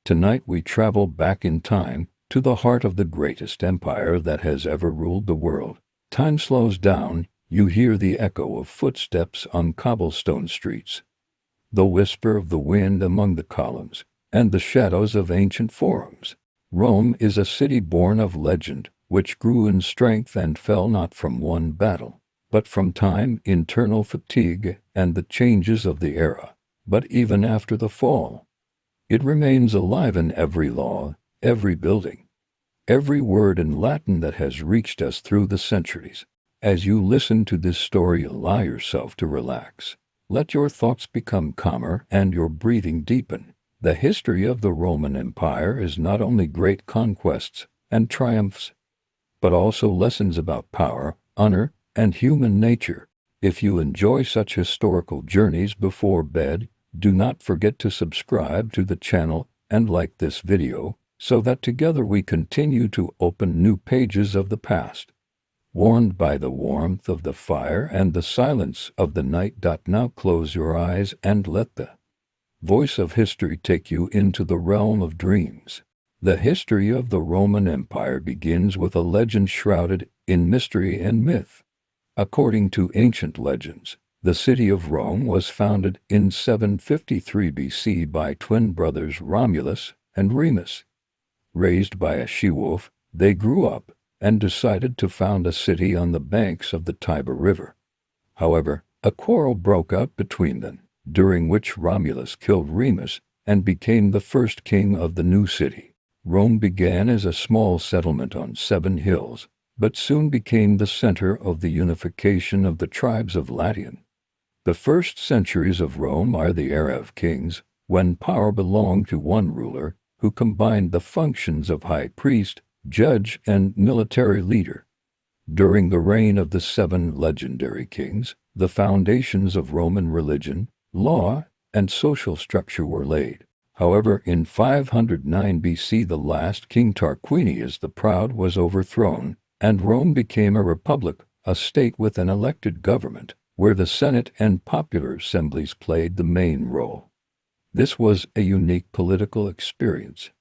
Tonight we travel back in time to the heart of the greatest empire that has ever ruled the world. Time slows down, you hear the echo of footsteps on cobblestone streets, the whisper of the wind among the columns, and the shadows of ancient forums. Rome is a city born of legend, which grew in strength and fell not from one battle, but from time, internal fatigue, and the changes of the era. But even after the fall, it remains alive in every law, every building, every word in Latin that has reached us through the centuries. As you listen to this story, allow yourself to relax. Let your thoughts become calmer and your breathing deepen. The history of the Roman Empire is not only great conquests and triumphs, but also lessons about power, honor, and human nature. If you enjoy such historical journeys before bed, do not forget to subscribe to the channel and like this video, so that together we continue to open new pages of the past. Warmed by the warmth of the fire and the silence of the night. Now close your eyes and let the voice of history take you into the realm of dreams. The history of the Roman Empire begins with a legend shrouded in mystery and myth. According to ancient legends, the city of Rome was founded in 753 BC by twin brothers Romulus and Remus. Raised by a she-wolf, they grew up and decided to found a city on the banks of the Tiber River. However, a quarrel broke out between them, during which Romulus killed Remus and became the first king of the new city. Rome began as a small settlement on 7 hills, but soon became the center of the unification of the tribes of Latium. The first centuries of Rome are the era of kings, when power belonged to one ruler who combined the functions of high priest, judge, and military leader. During the reign of the 7 legendary kings, the foundations of Roman religion, law, and social structure were laid. However, in 509 BC, the last king, Tarquinius the Proud, was overthrown, and Rome became a republic, a state with an elected government, where the Senate and popular assemblies played the main role. This was a unique political experience,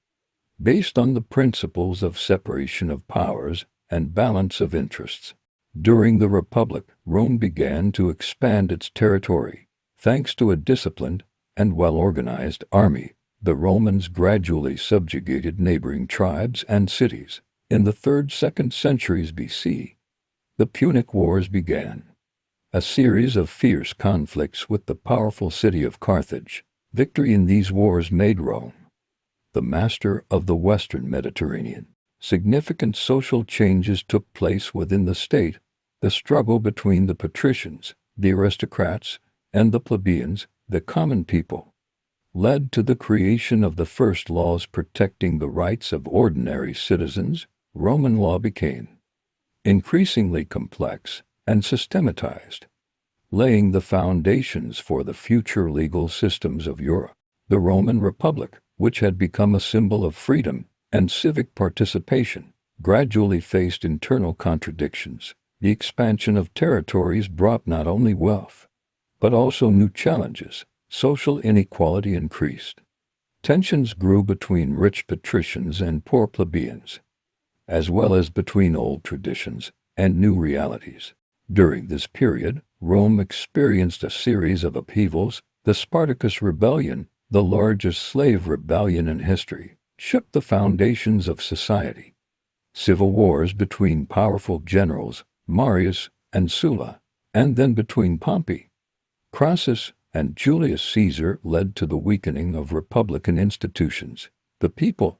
based on the principles of separation of powers and balance of interests. During the Republic, Rome began to expand its territory. Thanks to a disciplined and well-organized army, the Romans gradually subjugated neighboring tribes and cities. In the 3rd–2nd centuries BC, the Punic Wars began, a series of fierce conflicts with the powerful city of Carthage. Victory in these wars made Rome the master of the Western Mediterranean. Significant social changes took place within the state. The struggle between the patricians, the aristocrats, and the plebeians, the common people, led to the creation of the first laws protecting the rights of ordinary citizens. Roman law became increasingly complex and systematized, laying the foundations for the future legal systems of Europe. The Roman Republic, which had become a symbol of freedom and civic participation, gradually faced internal contradictions. The expansion of territories brought not only wealth, but also new challenges. Social inequality increased. Tensions grew between rich patricians and poor plebeians, as well as between old traditions and new realities. During this period, Rome experienced a series of upheavals. The Spartacus Rebellion, the largest slave rebellion in history, shook the foundations of society. Civil wars between powerful generals, Marius and Sulla, and then between Pompey, Crassus, and Julius Caesar led to the weakening of republican institutions. The people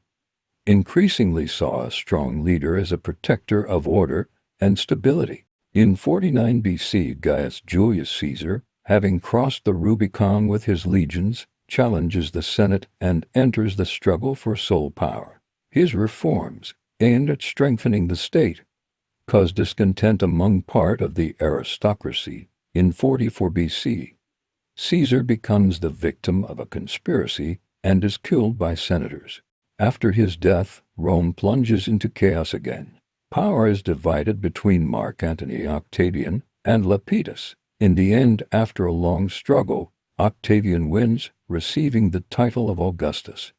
increasingly saw a strong leader as a protector of order and stability. In 49 BC, Gaius Julius Caesar, having crossed the Rubicon with his legions, challenges the Senate and enters the struggle for sole power. His reforms, aimed at strengthening the state, caused discontent among part of the aristocracy. In 44 BC, Caesar becomes the victim of a conspiracy and is killed by senators. After his death, Rome plunges into chaos again. Power is divided between Mark Antony Octavian and Lepidus. In the end, after a long struggle, Octavian wins, receiving the title of Augustus.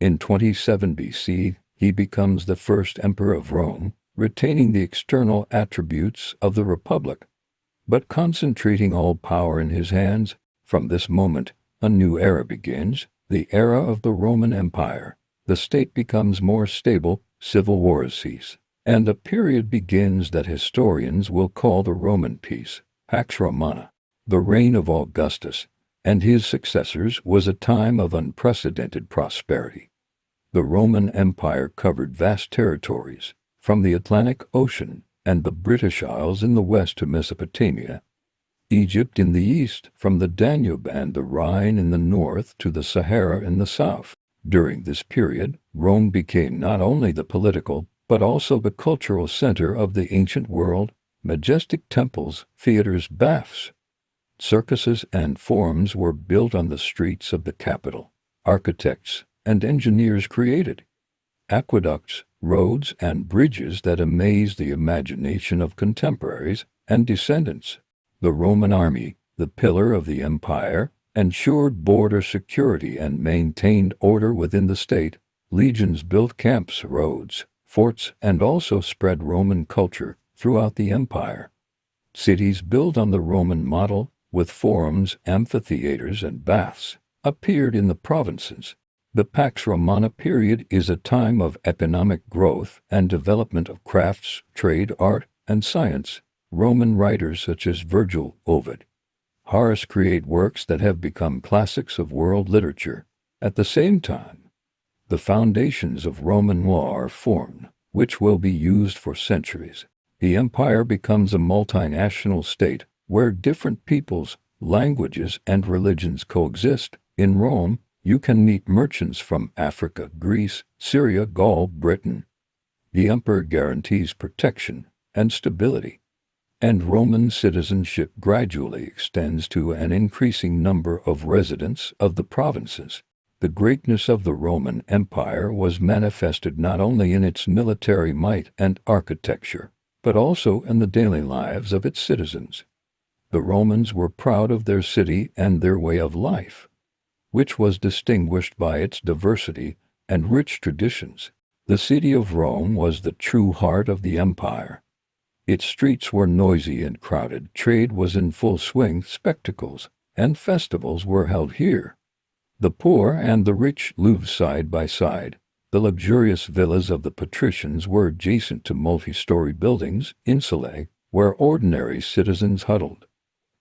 In 27 BC, he becomes the first emperor of Rome, retaining the external attributes of the Republic, but concentrating all power in his hands. From this moment, a new era begins, the era of the Roman Empire. The state becomes more stable, civil wars cease, and a period begins that historians will call the Roman peace, Pax Romana. The reign of Augustus and his successors was a time of unprecedented prosperity. The Roman Empire covered vast territories, from the Atlantic Ocean and the British Isles in the west to Mesopotamia, Egypt in the east, from the Danube and the Rhine in the north to the Sahara in the south. During this period, Rome became not only the political, but also the cultural center of the ancient world. Majestic temples, theaters, baths, circuses, and forums were built on the streets of the capital. Architects and engineers created aqueducts, roads, and bridges that amazed the imagination of contemporaries and descendants. The Roman army, the pillar of the empire, ensured border security and maintained order within the state. Legions built camps, roads, forts, and also spread Roman culture throughout the empire. Cities built on the Roman model, with forums, amphitheaters, and baths, appeared in the provinces. The Pax Romana period is a time of economic growth and development of crafts, trade, art, and science. Roman writers such as Virgil, Ovid, Horace create works that have become classics of world literature. At the same time, the foundations of Roman law are formed, which will be used for centuries. The empire becomes a multinational state where different peoples, languages, and religions coexist. In Rome, you can meet merchants from Africa, Greece, Syria, Gaul, Britain. The emperor guarantees protection and stability, and Roman citizenship gradually extends to an increasing number of residents of the provinces. The greatness of the Roman Empire was manifested not only in its military might and architecture, but also in the daily lives of its citizens. The Romans were proud of their city and their way of life, which was distinguished by its diversity and rich traditions. The city of Rome was the true heart of the empire. Its streets were noisy and crowded, trade was in full swing, spectacles and festivals were held here. The poor and the rich lived side by side. The luxurious villas of the patricians were adjacent to multi-story buildings, insulae, where ordinary citizens huddled.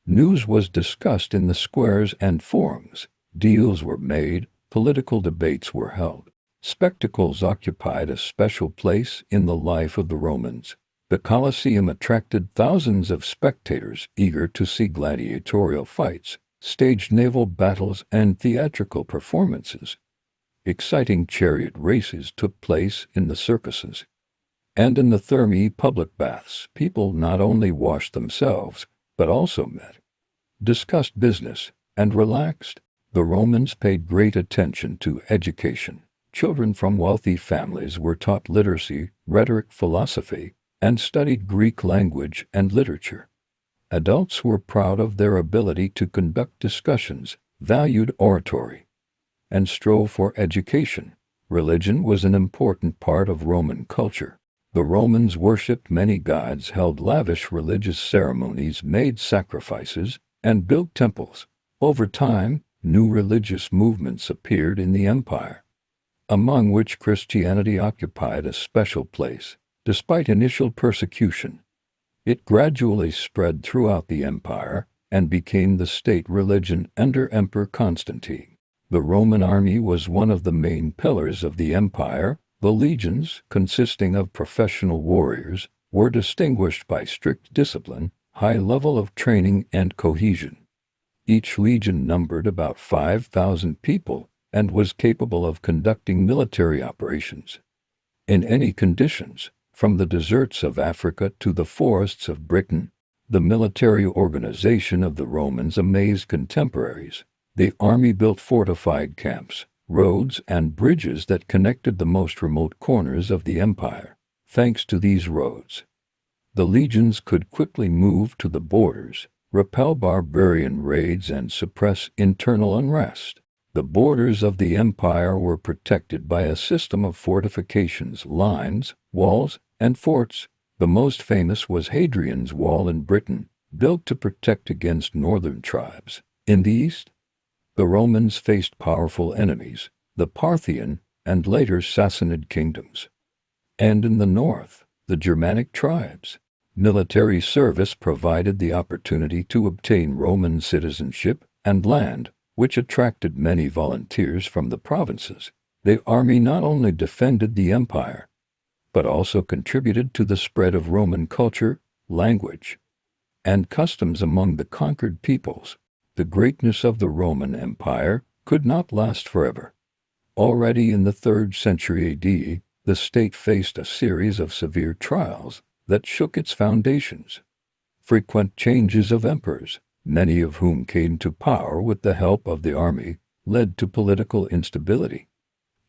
News was discussed in the squares and forums. Deals were made, political debates were held. Spectacles occupied a special place in the life of the Romans. The Colosseum attracted thousands of spectators eager to see gladiatorial fights, staged naval battles, and theatrical performances. Exciting chariot races took place in the circuses. And in the Thermae public baths, people not only washed themselves, but also met, discussed business, and relaxed. The Romans paid great attention to education. Children from wealthy families were taught literacy, rhetoric, philosophy, and studied Greek language and literature. Adults were proud of their ability to conduct discussions, valued oratory, and strove for education. Religion was an important part of Roman culture. The Romans worshipped many gods, held lavish religious ceremonies, made sacrifices, and built temples. Over time, new religious movements appeared in the empire, among which Christianity occupied a special place. Despite initial persecution, it gradually spread throughout the empire and became the state religion under Emperor Constantine. The Roman army was one of the main pillars of the empire. The legions, consisting of professional warriors, were distinguished by strict discipline, high level of training, and cohesion. Each legion numbered about 5,000 people and was capable of conducting military operations in any conditions, from the deserts of Africa to the forests of Britain. The military organization of the Romans amazed contemporaries. The army built fortified camps, roads, and bridges that connected the most remote corners of the empire. Thanks to these roads, the legions could quickly move to the borders, repel barbarian raids, and suppress internal unrest. The borders of the empire were protected by a system of fortifications, lines, walls, and forts. The most famous was Hadrian's Wall in Britain, built to protect against northern tribes. In the east, the Romans faced powerful enemies, the Parthian and later Sassanid kingdoms. And in the north, the Germanic tribes. Military service provided the opportunity to obtain Roman citizenship and land, which attracted many volunteers from the provinces. The army not only defended the empire, but also contributed to the spread of Roman culture, language, and customs among the conquered peoples. The greatness of the Roman Empire could not last forever. Already in the 3rd century AD, the state faced a series of severe trials that shook its foundations. Frequent changes of emperors, many of whom came to power with the help of the army, led to political instability.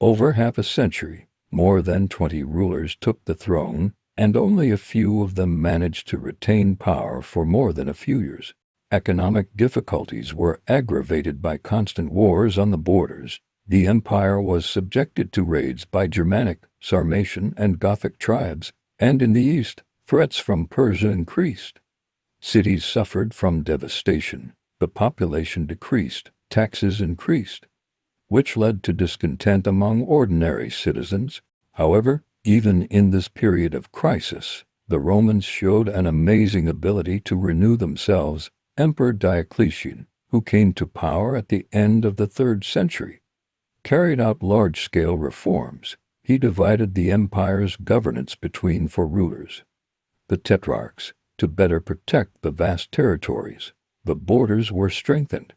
Over half a century, more than 20 rulers took the throne, and only a few of them managed to retain power for more than a few years. Economic difficulties were aggravated by constant wars on the borders. The empire was subjected to raids by Germanic, Sarmatian, and Gothic tribes, and in the east, threats from Persia increased. Cities suffered from devastation, the population decreased, taxes increased, which led to discontent among ordinary citizens. However, even in this period of crisis, the Romans showed an amazing ability to renew themselves. Emperor Diocletian, who came to power at the end of the 3rd century, carried out large-scale reforms. He divided the empire's governance between 4 rulers, the tetrarchs, to better protect the vast territories. The borders were strengthened,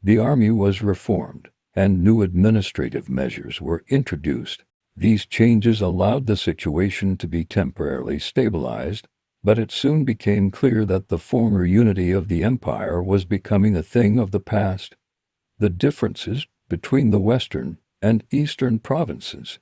the army was reformed, and new administrative measures were introduced. These changes allowed the situation to be temporarily stabilized, but it soon became clear that the former unity of the empire was becoming a thing of the past. The differences between the western and eastern provinces,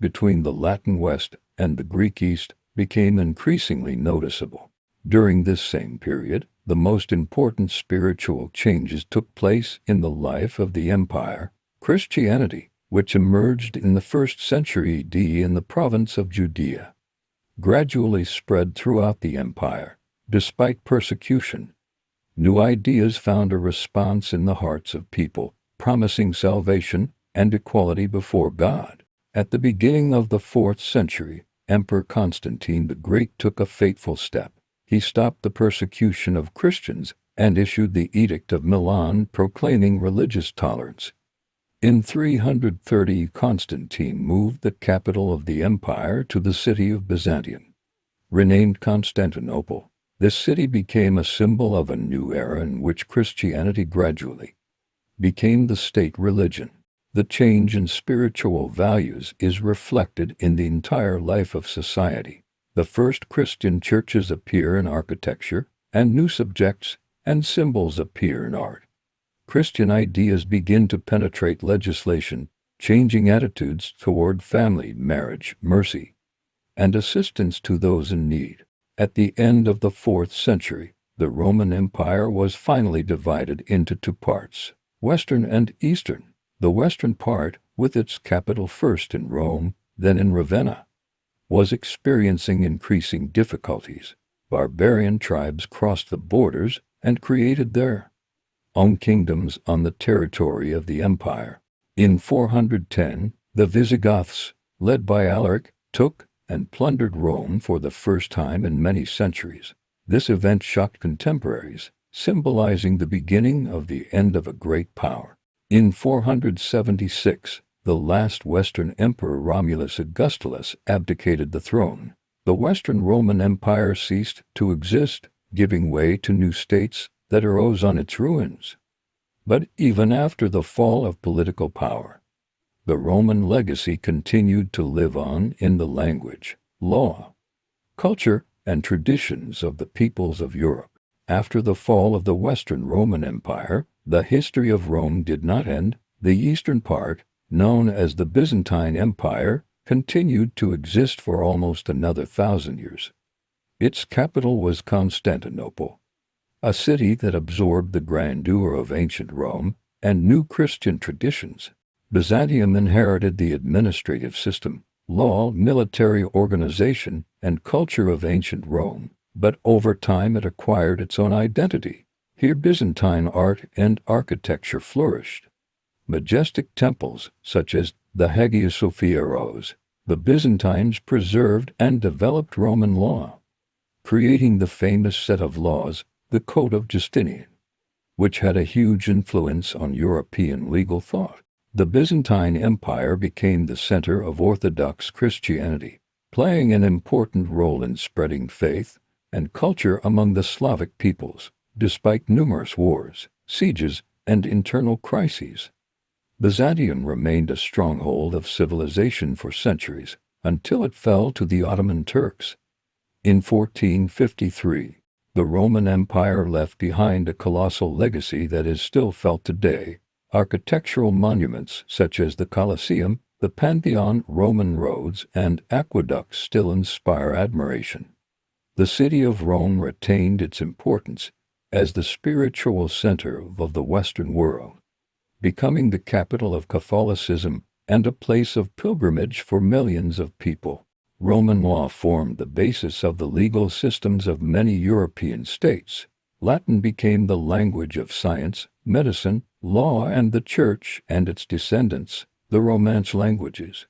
between the Latin West and the Greek East, became increasingly noticeable. During this same period, the most important spiritual changes took place in the life of the empire. Christianity, which emerged in the 1st century AD in the province of Judea, gradually spread throughout the empire. Despite persecution, new ideas found a response in the hearts of people, promising salvation and equality before God. At the beginning of the 4th century, Emperor Constantine the Great took a fateful step. He stopped the persecution of Christians and issued the Edict of Milan proclaiming religious tolerance. In 330, Constantine moved the capital of the empire to the city of Byzantium, renamed Constantinople. This city became a symbol of a new era in which Christianity gradually became the state religion. The change in spiritual values is reflected in the entire life of society. The first Christian churches appear in architecture, and new subjects and symbols appear in art. Christian ideas begin to penetrate legislation, changing attitudes toward family, marriage, mercy, and assistance to those in need. At the end of the 4th century, the Roman Empire was finally divided into 2 parts, Western and Eastern. The western part, with its capital first in Rome, then in Ravenna, was experiencing increasing difficulties. Barbarian tribes crossed the borders and created their own kingdoms on the territory of the empire. In 410, the Visigoths, led by Alaric, took and plundered Rome for the first time in many centuries. This event shocked contemporaries, symbolizing the beginning of the end of a great power. In 476, the last Western emperor Romulus Augustulus abdicated the throne. The Western Roman Empire ceased to exist, giving way to new states that arose on its ruins. But even after the fall of political power, the Roman legacy continued to live on in the language, law, culture, and traditions of the peoples of Europe. After the fall of the Western Roman Empire, the history of Rome did not end. The eastern part, known as the Byzantine Empire, continued to exist for almost another 1,000 years. Its capital was Constantinople, a city that absorbed the grandeur of ancient Rome and new Christian traditions. Byzantium inherited the administrative system, law, military organization, and culture of ancient Rome, but over time it acquired its own identity. Here Byzantine art and architecture flourished. Majestic temples, such as the Hagia Sophia rose. The Byzantines preserved and developed Roman law, creating the famous set of laws, the Code of Justinian, which had a huge influence on European legal thought. The Byzantine Empire became the center of Orthodox Christianity, playing an important role in spreading faith and culture among the Slavic peoples, despite numerous wars, sieges, and internal crises. Byzantium remained a stronghold of civilization for centuries, until it fell to the Ottoman Turks. In 1453, the Roman Empire left behind a colossal legacy that is still felt today. Architectural monuments such as the Colosseum, the Pantheon, Roman roads, and aqueducts still inspire admiration. The city of Rome retained its importance as the spiritual center of the Western world, becoming the capital of Catholicism and a place of pilgrimage for millions of people. Roman law formed the basis of the legal systems of many European states. Latin became the language of science, medicine, law, and the Church, and its descendants, the Romance languages,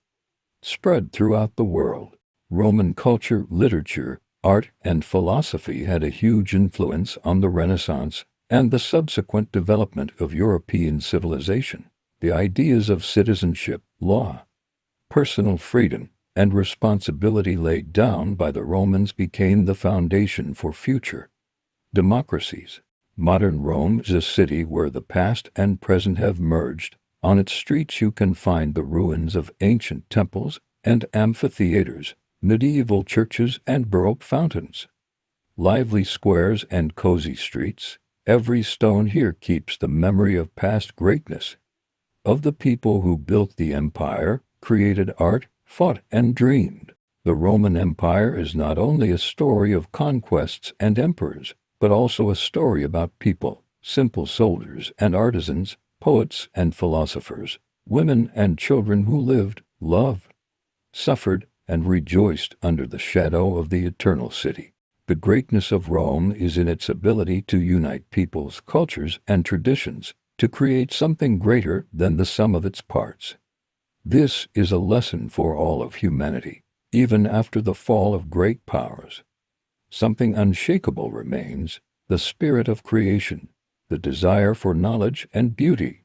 spread throughout the world. Roman culture, literature, art, and philosophy had a huge influence on the Renaissance and the subsequent development of European civilization. The ideas of citizenship, law, personal freedom, and responsibility laid down by the Romans became the foundation for future democracies. Modern Rome is a city where the past and present have merged. On its streets you can find the ruins of ancient temples and amphitheaters, medieval churches and Baroque fountains, lively squares and cozy streets. Every stone here keeps the memory of past greatness, of the people who built the empire, created art, fought, and dreamed. The Roman Empire is not only a story of conquests and emperors, but also a story about people, simple soldiers and artisans, poets and philosophers, women and children who lived, loved, suffered, and rejoiced under the shadow of the eternal city. The greatness of Rome is in its ability to unite peoples, cultures, and traditions, to create something greater than the sum of its parts. This is a lesson for all of humanity. Even after the fall of great powers, something unshakable remains: the spirit of creation, the desire for knowledge and beauty,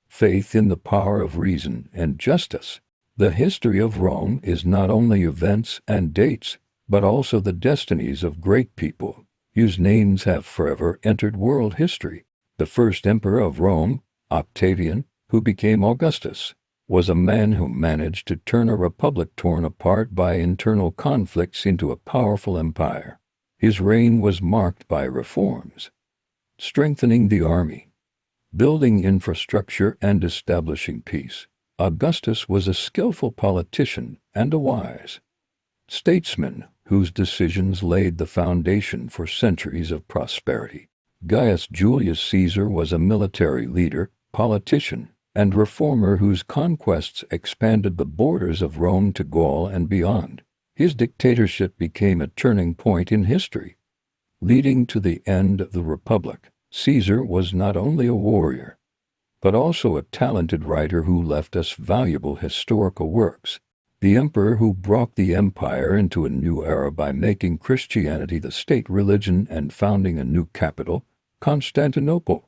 faith in the power of reason and justice. The history of Rome is not only events and dates, but also the destinies of great people, whose names have forever entered world history. The first emperor of Rome, Octavian, who became Augustus, was a man who managed to turn a republic torn apart by internal conflicts into a powerful empire. His reign was marked by reforms, strengthening the army, building infrastructure, and establishing peace. Augustus was a skillful politician and a wise statesman whose decisions laid the foundation for centuries of prosperity. Gaius Julius Caesar was a military leader, politician, and reformer whose conquests expanded the borders of Rome to Gaul and beyond. His dictatorship became a turning point in history, leading to the end of the Republic. Caesar was not only a warrior, but also a talented writer who left us valuable historical works. The emperor who brought the empire into a new era by making Christianity the state religion and founding a new capital, Constantinople.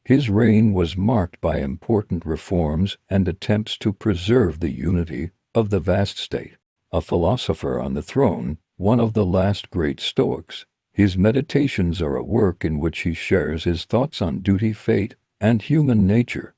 His reign was marked by important reforms and attempts to preserve the unity of the vast state. A philosopher on the throne, one of the last great Stoics, his meditations are a work in which he shares his thoughts on duty, fate, and human nature.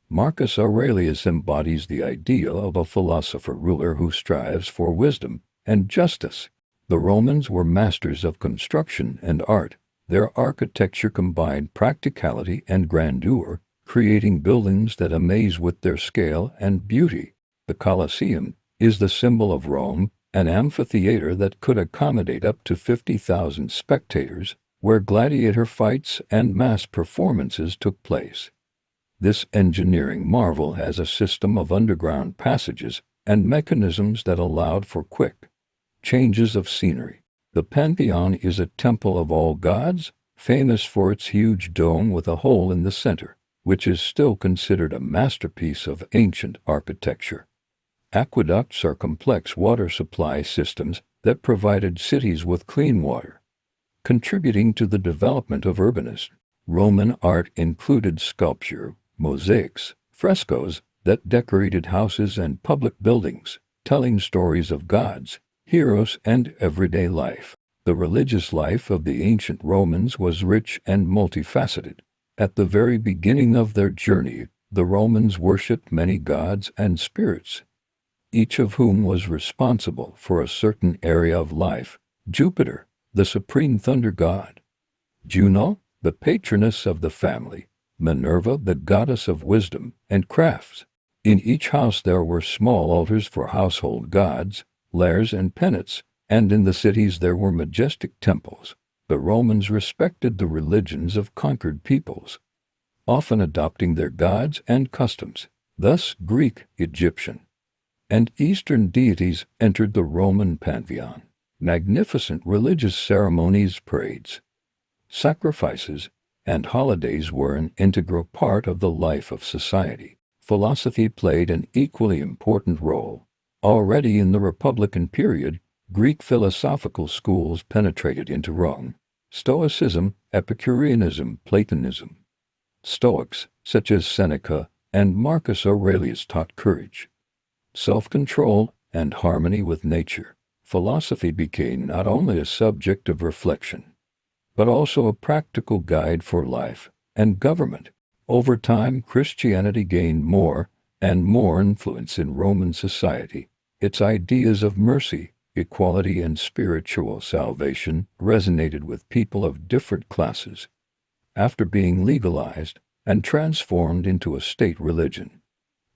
Marcus Aurelius embodies the ideal of a philosopher-ruler who strives for wisdom and justice. The Romans were masters of construction and art. Their architecture combined practicality and grandeur, creating buildings that amaze with their scale and beauty. The Colosseum is the symbol of Rome, an amphitheater that could accommodate up to 50,000 spectators, where gladiator fights and mass performances took place. This engineering marvel has a system of underground passages and mechanisms that allowed for quick changes of scenery. The Pantheon is a temple of all gods, famous for its huge dome with a hole in the center, which is still considered a masterpiece of ancient architecture. Aqueducts are complex water supply systems that provided cities with clean water, contributing to the development of urbanism. Roman art included sculpture, mosaics, frescoes that decorated houses and public buildings, telling stories of gods, heroes, and everyday life. The religious life of the ancient Romans was rich and multifaceted. At the very beginning of their journey, the Romans worshipped many gods and spirits, each of whom was responsible for a certain area of life. Jupiter, the supreme thunder god; Juno, the patroness of the family; Minerva, the goddess of wisdom and crafts. In each house there were small altars for household gods, lairs and penates, and in the cities there were majestic temples. The Romans respected the religions of conquered peoples, often adopting their gods and customs. Thus Greek, Egyptian, and Eastern deities entered the Roman pantheon. Magnificent religious ceremonies, parades, sacrifices, and holidays were an integral part of the life of society. Philosophy played an equally important role. Already in the Republican period, Greek philosophical schools penetrated into Rome. Stoicism, Epicureanism, Platonism. Stoics, such as Seneca and Marcus Aurelius, taught courage, self-control, and harmony with nature. Philosophy became not only a subject of reflection, but also a practical guide for life and government. Over time, Christianity gained more and more influence in Roman society. Its ideas of mercy, equality, and spiritual salvation resonated with people of different classes. After being legalized and transformed into a state religion,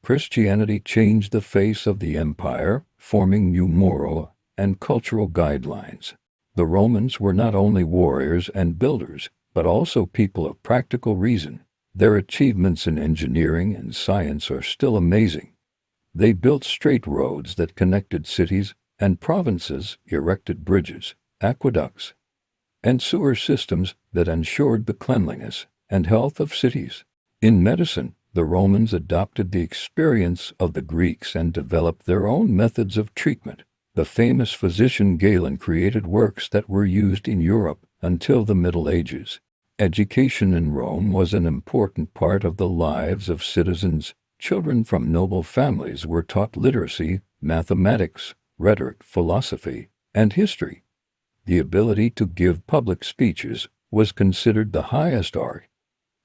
Christianity changed the face of the empire, forming new moral and cultural guidelines. The Romans were not only warriors and builders, but also people of practical reason. Their achievements in engineering and science are still amazing. They built straight roads that connected cities and provinces, erected bridges, aqueducts, and sewer systems that ensured the cleanliness and health of cities. In medicine, the Romans adopted the experience of the Greeks and developed their own methods of treatment. The famous physician Galen created works that were used in Europe until the Middle Ages. Education in Rome was an important part of the lives of citizens. Children from noble families were taught literacy, mathematics, rhetoric, philosophy, and history. The ability to give public speeches was considered the highest art,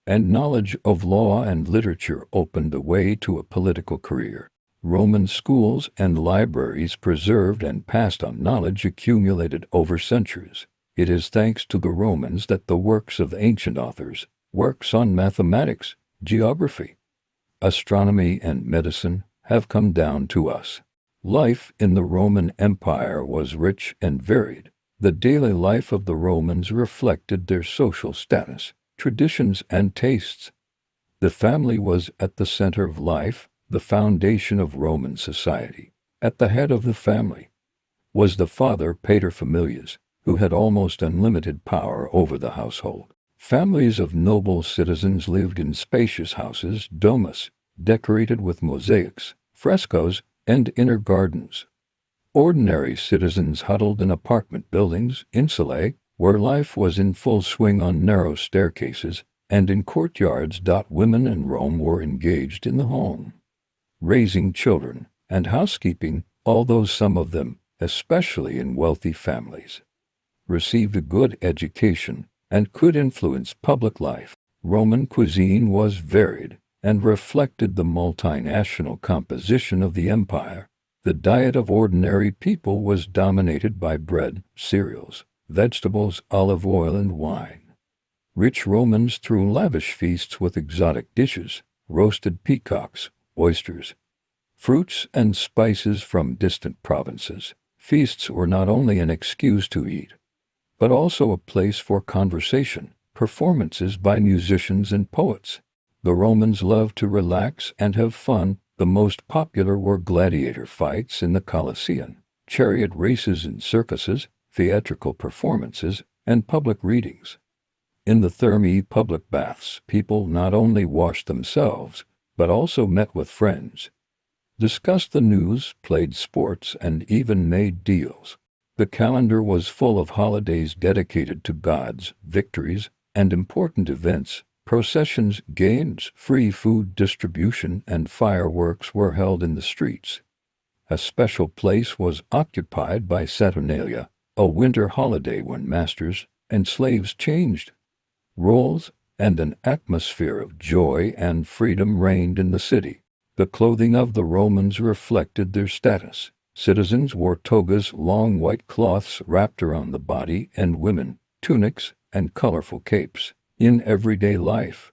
and knowledge of law and literature opened the way to a political career. Roman schools and libraries preserved and passed on knowledge accumulated over centuries. It is thanks to the Romans that the works of ancient authors, works on mathematics, geography, astronomy, and medicine, have come down to us. Life in the Roman Empire was rich and varied. The daily life of the Romans reflected their social status, traditions, and tastes. The family was at the center of life, the foundation of Roman society. At the head of the family was the father, paterfamilias, who had almost unlimited power over the household. Families of noble citizens lived in spacious houses, domus, decorated with mosaics, frescoes, and inner gardens. Ordinary citizens huddled in apartment buildings, insulae, where life was in full swing on narrow staircases, and in courtyards. Women in Rome were engaged in the home, raising children, and housekeeping, although some of them, especially in wealthy families, received a good education and could influence public life. Roman cuisine was varied and reflected the multinational composition of the empire. The diet of ordinary people was dominated by bread, cereals, vegetables, olive oil, and wine. Rich Romans threw lavish feasts with exotic dishes, roasted peacocks, oysters, fruits, and spices from distant provinces. Feasts were not only an excuse to eat, but also a place for conversation, performances by musicians and poets. The Romans loved to relax and have fun. The most popular were gladiator fights in the Colosseum, chariot races in circuses, theatrical performances, and public readings. In the Thermae public baths, people not only washed themselves, but also met with friends, discussed the news, played sports, and even made deals. The calendar was full of holidays dedicated to gods, victories, and important events. Processions, games, free food distribution, and fireworks were held in the streets. A special place was occupied by Saturnalia, a winter holiday when masters and slaves changed roles, and an atmosphere of joy and freedom reigned in the city. The clothing of the Romans reflected their status. Citizens wore togas, long white cloths wrapped around the body, and women, tunics and colorful capes. In everyday life,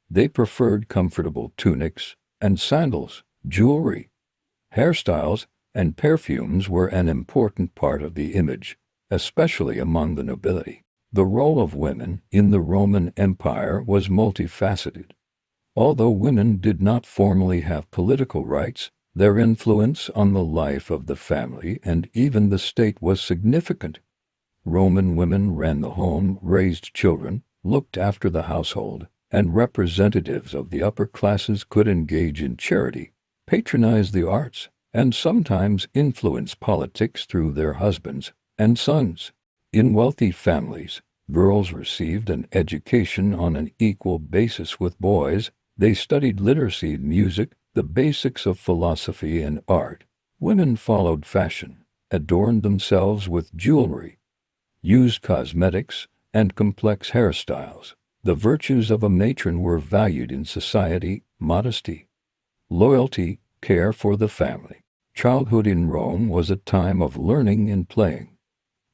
they preferred comfortable tunics and sandals. Jewelry, hairstyles, and perfumes were an important part of the image, especially among the nobility. The role of women in the Roman Empire was multifaceted. Although women did not formally have political rights, their influence on the life of the family and even the state was significant. Roman women ran the home, raised children, looked after the household, and representatives of the upper classes could engage in charity, patronize the arts, and sometimes influence politics through their husbands and sons. In wealthy families, girls received an education on an equal basis with boys. They studied literacy, music, the basics of philosophy and art. Women followed fashion, adorned themselves with jewelry, used cosmetics, and complex hairstyles. The virtues of a matron were valued in society: modesty, loyalty, care for the family. Childhood in Rome was a time of learning and playing.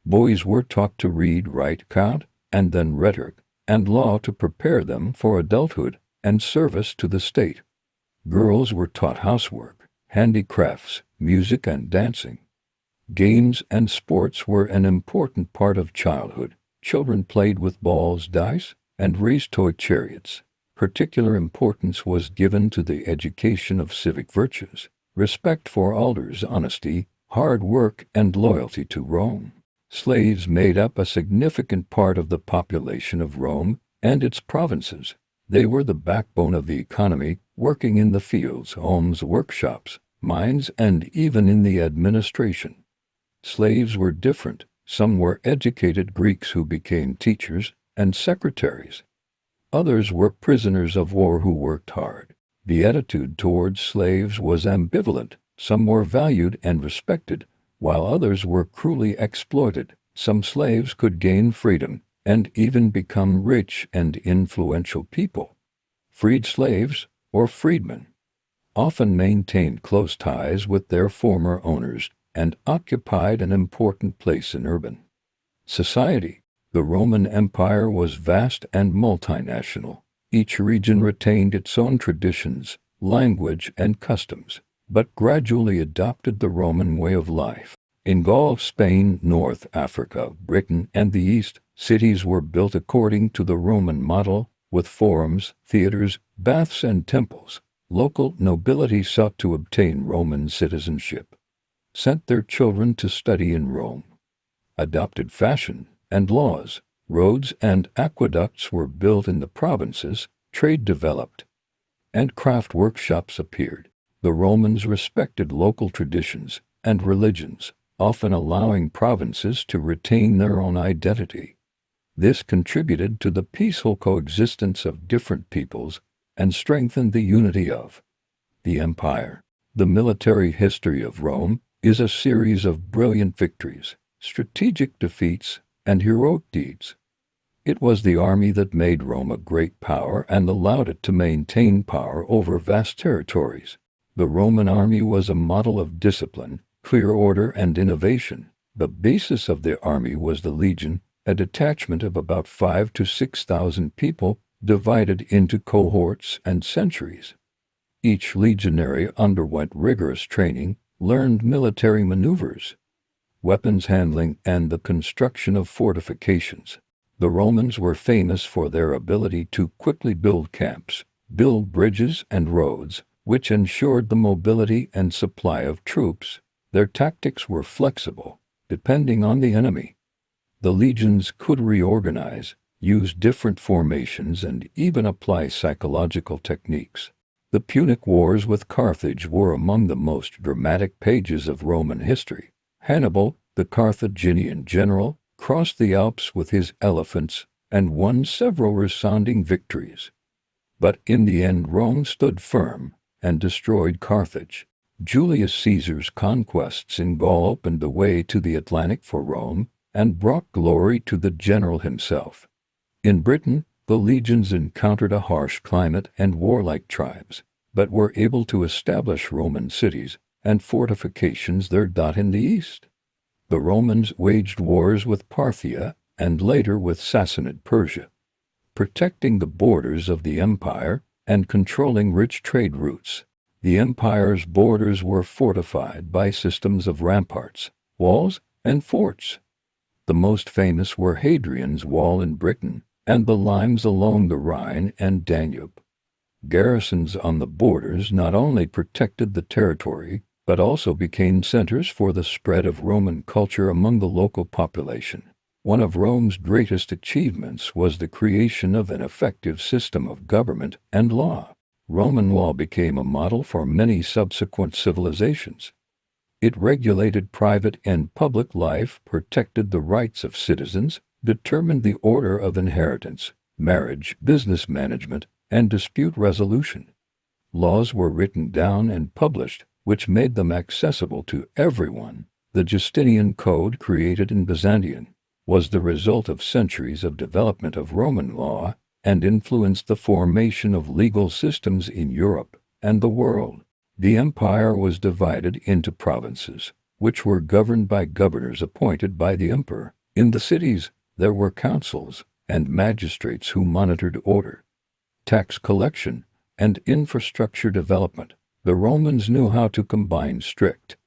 Boys were taught to read, write, count, and then rhetoric and law to prepare them for adulthood and service to the state. Girls were taught housework, handicrafts, music, and dancing. Games and sports were an important part of childhood. Children played with balls, dice, and raced toy chariots. Particular importance was given to the education of civic virtues, respect for elders, honesty, hard work, and loyalty to Rome. Slaves made up a significant part of the population of Rome and its provinces. They were the backbone of the economy, working in the fields, homes, workshops, mines, and even in the administration. Slaves were different. Some were educated Greeks who became teachers and secretaries. Others were prisoners of war who worked hard. The attitude towards slaves was ambivalent. Some were valued and respected, while others were cruelly exploited. Some slaves could gain freedom and even become rich and influential people. Freed slaves, or freedmen, often maintained close ties with their former owners and occupied an important place in urban society. The Roman Empire was vast and multinational. Each region retained its own traditions, language, and customs, but gradually adopted the Roman way of life. In Gaul, Spain, North Africa, Britain, and the East, cities were built according to the Roman model, with forums, theaters, baths, and temples. Local nobility sought to obtain Roman citizenship, sent their children to study in Rome, adopted fashion and laws. Roads and aqueducts were built in the provinces, trade developed, and craft workshops appeared. The Romans respected local traditions and religions, often allowing provinces to retain their own identity. This contributed to the peaceful coexistence of different peoples and strengthened the unity of the empire. The military history of Rome is a series of brilliant victories, strategic defeats, and heroic deeds. It was the army that made Rome a great power and allowed it to maintain power over vast territories. The Roman army was a model of discipline, clear order, and innovation. The basis of the army was the legion, a detachment of about 5,000 to 6,000 people divided into cohorts and centuries. Each legionary underwent rigorous training, learned military maneuvers, weapons handling, and the construction of fortifications. The Romans were famous for their ability to quickly build camps, build bridges and roads, which ensured the mobility and supply of troops. Their tactics were flexible, depending on the enemy. The legions could reorganize, use different formations, and even apply psychological techniques. The Punic Wars with Carthage were among the most dramatic pages of Roman history. Hannibal, the Carthaginian general, crossed the Alps with his elephants and won several resounding victories. But in the end Rome stood firm and destroyed Carthage. Julius Caesar's conquests in Gaul opened the way to the Atlantic for Rome and brought glory to the general himself. In Britain, the legions encountered a harsh climate and warlike tribes, but were able to establish Roman cities and fortifications there. In the east, the Romans waged wars with Parthia and later with Sassanid Persia, protecting the borders of the empire and controlling rich trade routes. The empire's borders were fortified by systems of ramparts, walls, and forts. The most famous were Hadrian's Wall in Britain and the limes along the Rhine and Danube. Garrisons on the borders not only protected the territory, but also became centers for the spread of Roman culture among the local population. One of Rome's greatest achievements was the creation of an effective system of government and law. Roman law became a model for many subsequent civilizations. It regulated private and public life, protected the rights of citizens, determined the order of inheritance, marriage, business management, and dispute resolution. Laws were written down and published, which made them accessible to everyone. The Justinian Code, created in Byzantium, was the result of centuries of development of Roman law and influenced the formation of legal systems in Europe and the world. The empire was divided into provinces, which were governed by governors appointed by the emperor. In the cities, there were councils and magistrates who monitored order, tax collection, and infrastructure development. The Romans knew how to combine strict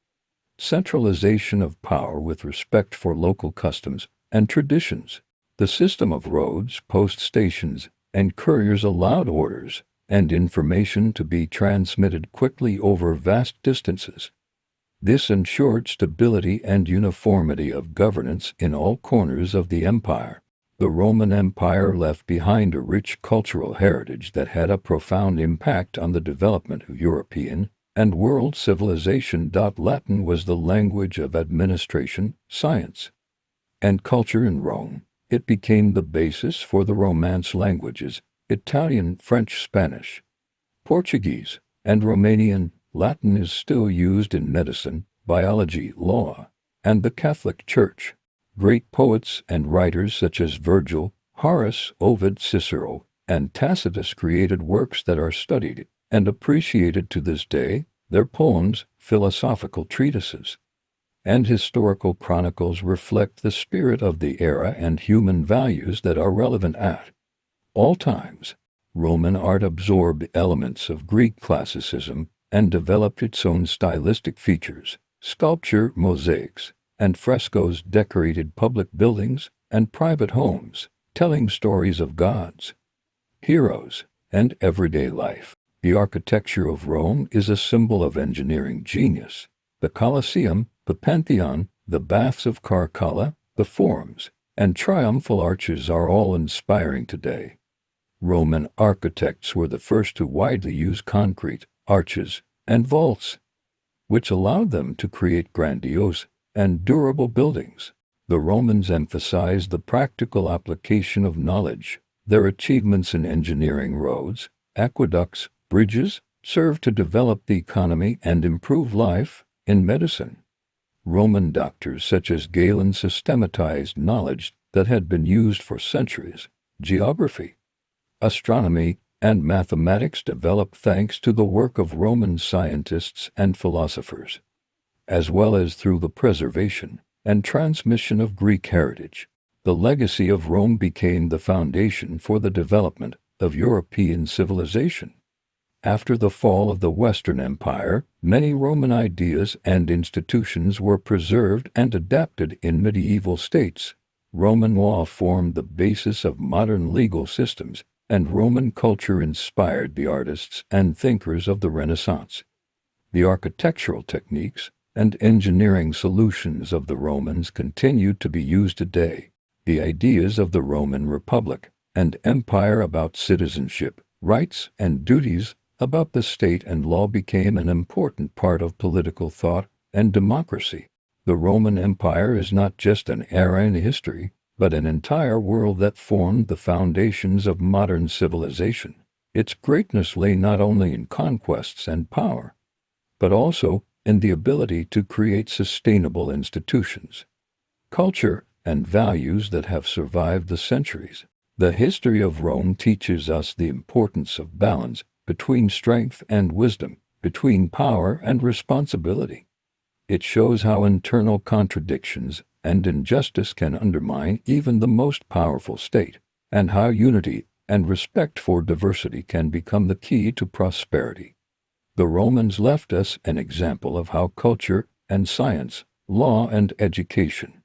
centralization of power with respect for local customs and traditions. The system of roads, post stations, and couriers allowed orders and information to be transmitted quickly over vast distances. This ensured stability and uniformity of governance in all corners of the empire. The Roman Empire left behind a rich cultural heritage that had a profound impact on the development of European and world civilization. Latin was the language of administration, science, and culture in Rome. It became the basis for the Romance languages: Italian, French, Spanish, Portuguese, and Romanian. Latin is still used in medicine, biology, law, and the Catholic Church. Great poets and writers such as Virgil, Horace, Ovid, Cicero, and Tacitus created works that are studied and appreciated to this day. Their poems, philosophical treatises, and historical chronicles reflect the spirit of the era and human values that are relevant at all times. Roman art absorbed elements of Greek classicism and developed its own stylistic features. Sculpture, mosaics, and frescoes decorated public buildings and private homes, telling stories of gods, heroes, and everyday life. The architecture of Rome is a symbol of engineering genius. The Colosseum, the Pantheon, the Baths of Caracalla, the Forums, and triumphal arches are all inspiring today. Roman architects were the first to widely use concrete, arches, and vaults, which allowed them to create grandiose and durable buildings. The Romans emphasized the practical application of knowledge. Their achievements in engineering, roads, aqueducts, bridges, served to develop the economy and improve life. In medicine, Roman doctors such as Galen systematized knowledge that had been used for centuries. Geography, astronomy, and mathematics developed thanks to the work of Roman scientists and philosophers, as well as through the preservation and transmission of Greek heritage. The legacy of Rome became the foundation for the development of European civilization. After the fall of the Western Empire, many Roman ideas and institutions were preserved and adapted in medieval states. Roman law formed the basis of modern legal systems and Roman culture inspired the artists and thinkers of the Renaissance. The architectural techniques and engineering solutions of the Romans continue to be used today. The ideas of the Roman Republic and Empire about citizenship, rights, and duties, about the state and law became an important part of political thought and democracy. The Roman Empire is not just an era in history, but an entire world that formed the foundations of modern civilization. Its greatness lay not only in conquests and power, but also in the ability to create sustainable institutions, culture, and values that have survived the centuries. The history of Rome teaches us the importance of balance between strength and wisdom, between power and responsibility. It shows how internal contradictions and injustice can undermine even the most powerful state, and how unity and respect for diversity can become the key to prosperity. The Romans left us an example of how culture and science, law and education,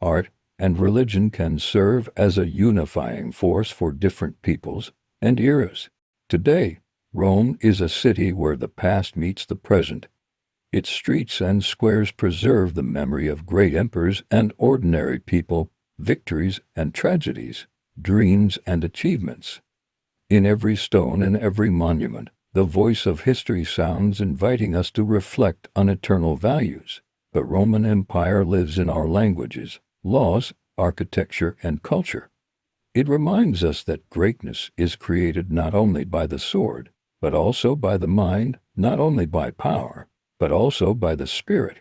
art and religion can serve as a unifying force for different peoples and eras. Today, Rome is a city where the past meets the present. Its streets and squares preserve the memory of great emperors and ordinary people, victories and tragedies, dreams and achievements. In every stone and every monument, the voice of history sounds, inviting us to reflect on eternal values. The Roman Empire lives in our languages, laws, architecture, and culture. It reminds us that greatness is created not only by the sword, but also by the mind, not only by power, but also by the spirit.